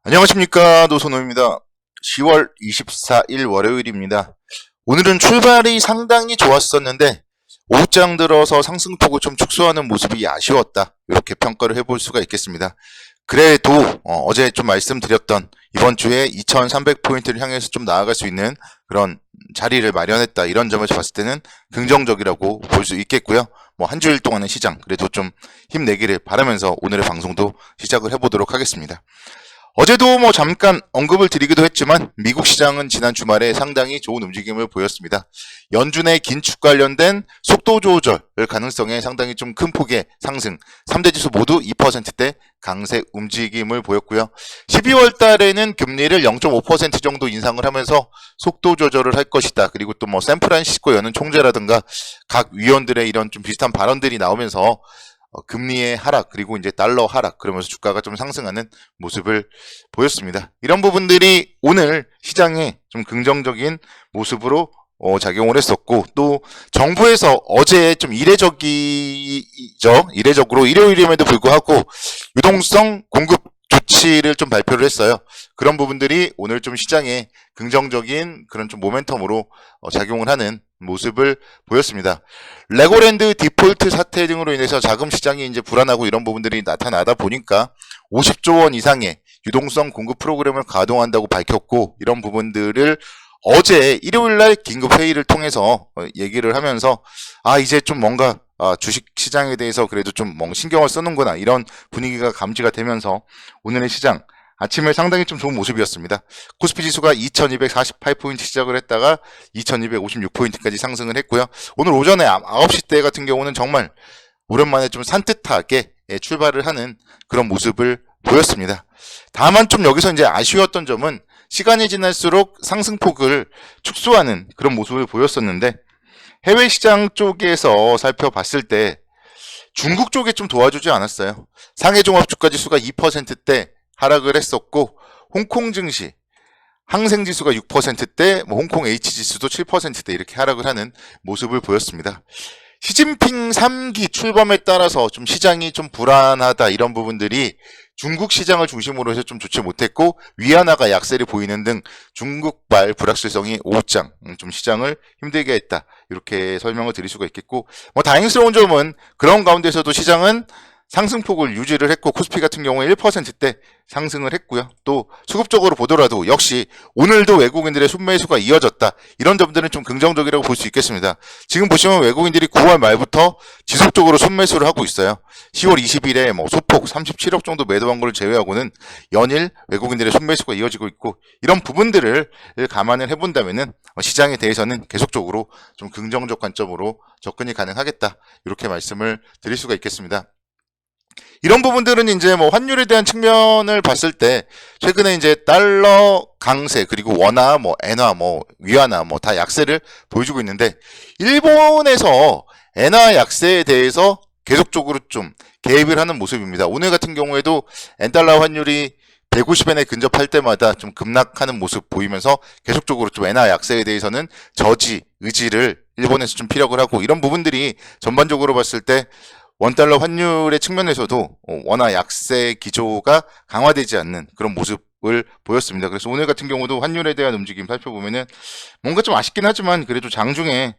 안녕하십니까, 노선호입니다. 10월 24일 월요일입니다. 오늘은 출발이 상당히 좋았었는데 오후장 들어서 상승폭을 좀 축소하는 모습이 아쉬웠다, 이렇게 평가를 해볼 수가 있겠습니다. 그래도 어제 좀 말씀드렸던 이번 주에 2300포인트를 향해서 좀 나아갈 수 있는 그런 자리를 마련했다, 이런 점에서 봤을 때는 긍정적이라고 볼 수 있겠고요. 한 주일 동안의 시장 그래도 좀 힘내기를 바라면서 오늘의 방송도 시작을 해보도록 하겠습니다. 어제도 잠깐 언급을 드리기도 했지만 미국 시장은 지난 주말에 상당히 좋은 움직임을 보였습니다. 연준의 긴축 관련된 속도 조절 가능성에 상당히 좀 큰 폭의 상승, 3대 지수 모두 2%대 강세 움직임을 보였고요. 12월 달에는 금리를 0.5% 정도 인상을 하면서 속도 조절을 할 것이다. 그리고 또 샌프란시스코 연은 총재라든가 각 위원들의 이런 좀 비슷한 발언들이 나오면서 금리의 하락, 그리고 이제 달러 하락, 그러면서 주가가 좀 상승하는 모습을 보였습니다. 이런 부분들이 오늘 시장에 좀 긍정적인 모습으로 작용을 했었고, 또 정부에서 어제 좀 이례적으로 일요일임에도 불구하고 유동성 공급 조치를 좀 발표를 했어요. 그런 부분들이 오늘 좀 시장에 긍정적인 그런 좀 모멘텀으로 작용을 하는 모습을 보였습니다. 레고랜드 디폴트 사태 등으로 인해서 자금 시장이 이제 불안하고 이런 부분들이 나타나다 보니까 50조 원 이상의 유동성 공급 프로그램을 가동한다고 밝혔고, 이런 부분들을 어제 일요일날 긴급 회의를 통해서 얘기를 하면서 이제 좀 뭔가 주식 시장에 대해서 그래도 좀 신경을 쓰는구나, 이런 분위기가 감지가 되면서 오늘의 시장 아침에 상당히 좀 좋은 모습이었습니다. 코스피 지수가 2248포인트 시작을 했다가 2256포인트까지 상승을 했고요. 오늘 오전에 9시 때 같은 경우는 정말 오랜만에 좀 산뜻하게 출발을 하는 그런 모습을 보였습니다. 다만 좀 여기서 이제 아쉬웠던 점은 시간이 지날수록 상승폭을 축소하는 그런 모습을 보였었는데, 해외 시장 쪽에서 살펴봤을 때 중국 쪽에 좀 도와주지 않았어요. 상해 종합주가 지수가 2%대 하락을 했었고, 홍콩 증시 항생 지수가 6%대, 홍콩 H 지수도 7%대 이렇게 하락을 하는 모습을 보였습니다. 시진핑 3기 출범에 따라서 좀 시장이 좀 불안하다, 이런 부분들이 중국 시장을 중심으로 해서 좀 좋지 못했고, 위안화가 약세를 보이는 등 중국발 불확실성이 오후장 좀 시장을 힘들게 했다, 이렇게 설명을 드릴 수가 있겠고, 다행스러운 점은 그런 가운데서도 시장은 상승폭을 유지를 했고, 코스피 같은 경우에 1%대 상승을 했고요. 또 수급적으로 보더라도 역시 오늘도 외국인들의 순매수가 이어졌다, 이런 점들은 좀 긍정적이라고 볼 수 있겠습니다. 지금 보시면 외국인들이 9월 말부터 지속적으로 순매수를 하고 있어요. 10월 20일에 소폭 37억 정도 매도한 걸 제외하고는 연일 외국인들의 순매수가 이어지고 있고, 이런 부분들을 감안을 해본다면은 시장에 대해서는 계속적으로 좀 긍정적 관점으로 접근이 가능하겠다, 이렇게 말씀을 드릴 수가 있겠습니다. 이런 부분들은 이제 환율에 대한 측면을 봤을 때 최근에 이제 달러 강세, 그리고 원화, 엔화, 위안화 다 약세를 보여주고 있는데, 일본에서 엔화 약세에 대해서 계속적으로 좀 개입을 하는 모습입니다. 오늘 같은 경우에도 엔달러 환율이 150엔에 근접할 때마다 좀 급락하는 모습 보이면서 계속적으로 좀 엔화 약세에 대해서는 저지 의지를 일본에서 좀 피력을 하고, 이런 부분들이 전반적으로 봤을 때 원달러 환율의 측면에서도 원화 약세 기조가 강화되지 않는 그런 모습을 보였습니다. 그래서 오늘 같은 경우도 환율에 대한 움직임 살펴보면은 뭔가 좀 아쉽긴 하지만 그래도 장중에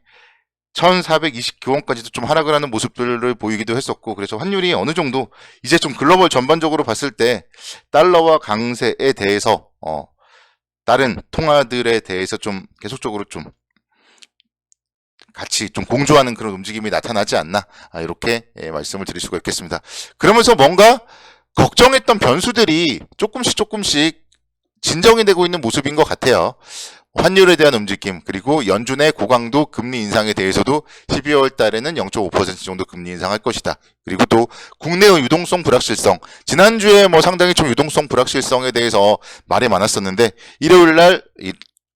1429원까지도 좀 하락을 하는 모습들을 보이기도 했었고, 그래서 환율이 어느 정도 이제 좀 글로벌 전반적으로 봤을 때 달러와 강세에 대해서 다른 통화들에 대해서 좀 계속적으로 좀 같이 좀 공조하는 그런 움직임이 나타나지 않나, 이렇게 말씀을 드릴 수가 있겠습니다. 그러면서 뭔가 걱정했던 변수들이 조금씩 진정이 되고 있는 모습인 것 같아요. 환율에 대한 움직임, 그리고 연준의 고강도 금리 인상에 대해서도 12월 달에는 0.5% 정도 금리 인상할 것이다. 그리고 또 국내의 유동성 불확실성, 지난주에 상당히 좀 유동성 불확실성에 대해서 말이 많았었는데, 일요일날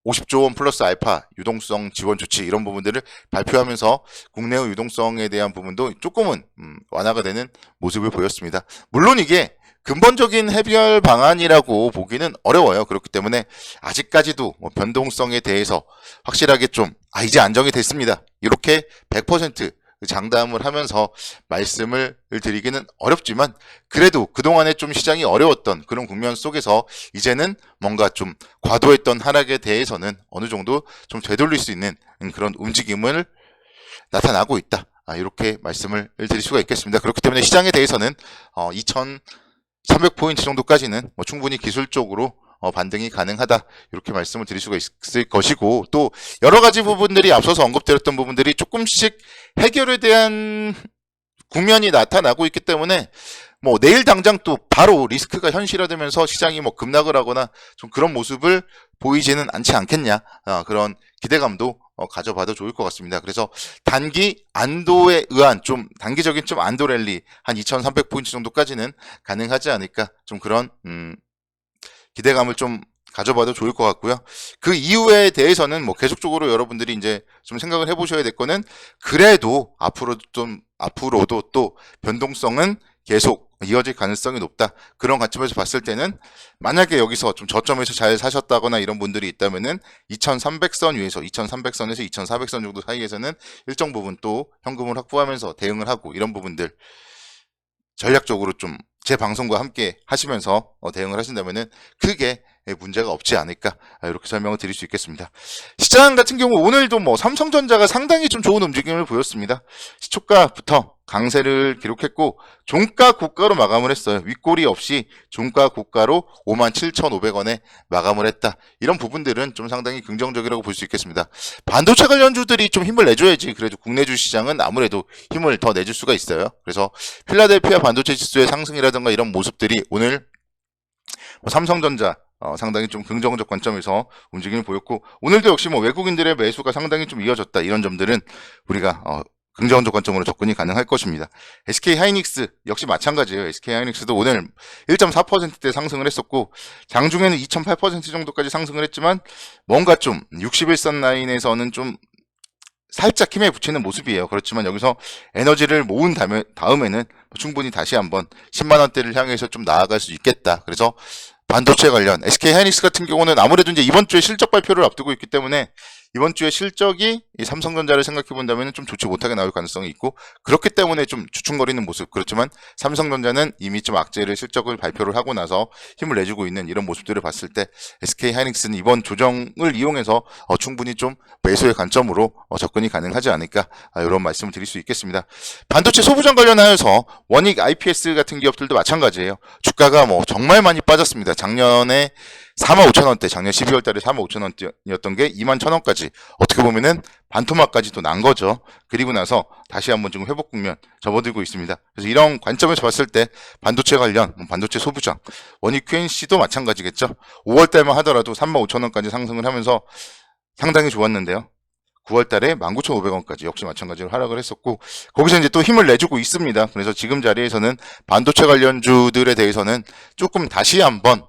50조 원 플러스 알파 유동성 지원 조치, 이런 부분들을 발표하면서 국내의 유동성에 대한 부분도 조금은 완화가 되는 모습을 보였습니다. 물론 이게 근본적인 해결 방안이라고 보기는 어려워요. 그렇기 때문에 아직까지도 변동성에 대해서 확실하게 좀 이제 안정이 됐습니다, 이렇게 100% 장담을 하면서 말씀을 드리기는 어렵지만 그래도 그동안에 좀 시장이 어려웠던 그런 국면 속에서 이제는 뭔가 좀 과도했던 하락에 대해서는 어느 정도 좀 되돌릴 수 있는 그런 움직임을 나타나고 있다. 이렇게 말씀을 드릴 수가 있겠습니다. 그렇기 때문에 시장에 대해서는 2300포인트 정도까지는 충분히 기술적으로 반등이 가능하다 이렇게 말씀을 드릴 수가 있을 것이고, 또 여러 가지 부분들이 앞서서 언급드렸던 부분들이 조금씩 해결에 대한 국면이 나타나고 있기 때문에 뭐 내일 당장 또 바로 리스크가 현실화되면서 시장이 뭐 급락을 하거나 좀 그런 모습을 보이지는 않지 않겠냐, 그런 기대감도 가져봐도 좋을 것 같습니다. 그래서 단기 안도에 의한 좀 단기적인 좀 안도 랠리 한 2300포인트 정도까지는 가능하지 않을까, 좀 그런 기대감을 좀 가져봐도 좋을 것 같고요. 그 이후에 대해서는 뭐 계속적으로 여러분들이 이제 좀 생각을 해보셔야 될 거는, 그래도 앞으로도 또 변동성은 계속 이어질 가능성이 높다. 그런 관점에서 봤을 때는 만약에 여기서 좀 저점에서 잘 사셨다거나 이런 분들이 있다면은 2300선 위에서 2300선에서 2400선 정도 사이에서는 일정 부분 또 현금을 확보하면서 대응을 하고, 이런 부분들 전략적으로 좀 제 방송과 함께 하시면서 대응을 하신다면은 크게 문제가 없지 않을까, 이렇게 설명을 드릴 수 있겠습니다. 시장 같은 경우 오늘도 뭐 삼성전자가 상당히 좀 좋은 움직임을 보였습니다. 시초가부터 강세를 기록했고 종가 고가로 마감을 했어요. 윗꼬리 없이 종가 고가로 57,500원에 마감을 했다. 이런 부분들은 좀 상당히 긍정적이라고 볼 수 있겠습니다. 반도체 관련주들이 좀 힘을 내줘야지 그래도 국내주 시장은 아무래도 힘을 더 내줄 수가 있어요. 그래서 필라델피아 반도체 지수의 상승이라든가 이런 모습들이 오늘 삼성전자 상당히 좀 긍정적 관점에서 움직임을 보였고, 오늘도 역시 뭐 외국인들의 매수가 상당히 좀 이어졌다. 이런 점들은 우리가 긍정적 관점으로 접근이 가능할 것입니다. SK 하이닉스 역시 마찬가지예요. SK 하이닉스도 오늘 1.4%대 상승을 했었고 장중에는 2.8% 정도까지 상승을 했지만 뭔가 좀 61선 라인에서는 좀 살짝 힘에 붙이는 모습이에요. 그렇지만 여기서 에너지를 모은 다음에는 충분히 다시 한번 10만원대를 향해서 좀 나아갈 수 있겠다. 그래서 반도체 관련 SK 하이닉스 같은 경우는 아무래도 이제 이번 주에 실적 발표를 앞두고 있기 때문에 이번 주에 실적이 이 삼성전자를 생각해 본다면 좀 좋지 못하게 나올 가능성이 있고, 그렇기 때문에 좀 주춤거리는 모습. 그렇지만 삼성전자는 이미 좀 악재를 실적을 발표를 하고 나서 힘을 내주고 있는 이런 모습들을 봤을 때 SK 하이닉스는 이번 조정을 이용해서 충분히 좀 매수의 관점으로 접근이 가능하지 않을까, 이런 말씀을 드릴 수 있겠습니다. 반도체 소부장 관련하여서 원익 IPS 같은 기업들도 마찬가지예요. 주가가 뭐 정말 많이 빠졌습니다. 작년에 45,000원대, 작년 12월 달에 45,000원대였던 게 21,000원까지, 어떻게 보면은 반토막까지 또 난 거죠. 그리고 나서 다시 한번 지금 회복 국면 접어들고 있습니다. 그래서 이런 관점에서 봤을 때 반도체 관련, 반도체 소부장, 원익 QNC도 마찬가지겠죠. 5월 달만 하더라도 35,000원까지 상승을 하면서 상당히 좋았는데요. 9월 달에 19,500원까지 역시 마찬가지로 하락을 했었고, 거기서 이제 또 힘을 내주고 있습니다. 그래서 지금 자리에서는 반도체 관련주들에 대해서는 조금 다시 한번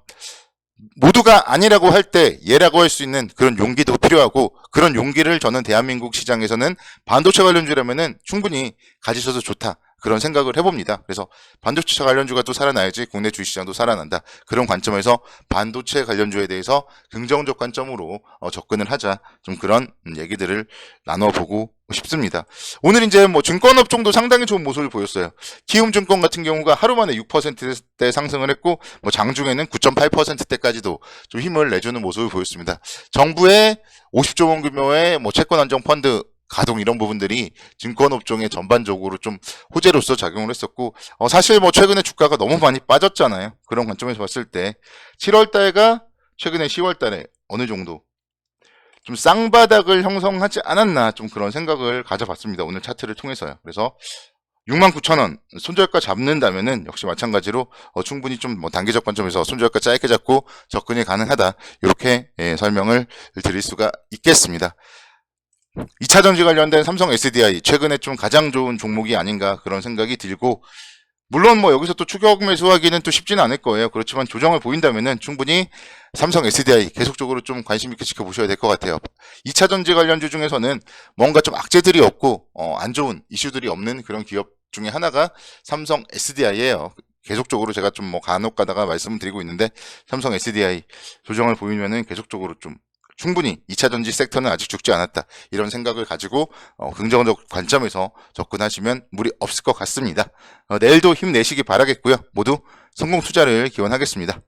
모두가 아니라고 할 때 예라고 할 수 있는 그런 용기도 필요하고, 그런 용기를 저는 대한민국 시장에서는 반도체 관련주라면은 충분히 가지셔도 좋다, 그런 생각을 해봅니다. 그래서 반도체 관련주가 또 살아나야지 국내 주식시장도 살아난다. 그런 관점에서 반도체 관련주에 대해서 긍정적 관점으로 접근을 하자, 좀 그런 얘기들을 나눠보고 싶습니다. 오늘 이제 뭐 증권업종도 상당히 좋은 모습을 보였어요. 키움증권 같은 경우가 하루 만에 6%대 상승을 했고, 뭐 장중에는 9.8%대까지도 좀 힘을 내주는 모습을 보였습니다. 정부의 50조 원 규모의 뭐 채권 안정 펀드 가동, 이런 부분들이 증권업종에 전반적으로 좀 호재로서 작용을 했었고, 사실 뭐 최근에 주가가 너무 많이 빠졌잖아요. 그런 관점에서 봤을 때 7월 달과 최근에 10월 달에 어느 정도 좀 쌍바닥을 형성하지 않았나, 좀 그런 생각을 가져봤습니다. 오늘 차트를 통해서요. 그래서 69,000원 손절가 잡는다면은 역시 마찬가지로 충분히 좀 뭐 단기적 관점에서 손절가 짧게 잡고 접근이 가능하다, 이렇게 설명을 드릴 수가 있겠습니다. 2차전지 관련된 삼성 SDI 최근에 좀 가장 좋은 종목이 아닌가, 그런 생각이 들고, 물론 뭐 여기서 또 추격 매수하기는 또 쉽지는 않을 거예요. 그렇지만 조정을 보인다면은 충분히 삼성 SDI 계속적으로 좀 관심 있게 지켜보셔야 될 것 같아요. 2차전지 관련주 중에서는 뭔가 좀 악재들이 없고 안 좋은 이슈들이 없는 그런 기업 중에 하나가 삼성 SDI예요. 계속적으로 제가 좀 뭐 간혹 가다가 말씀을 드리고 있는데, 삼성 SDI 조정을 보이면은 계속적으로 좀 충분히 2차 전지 섹터는 아직 죽지 않았다. 이런 생각을 가지고 긍정적 관점에서 접근하시면 무리 없을 것 같습니다. 내일도 힘내시기 바라겠고요. 모두 성공 투자를 기원하겠습니다.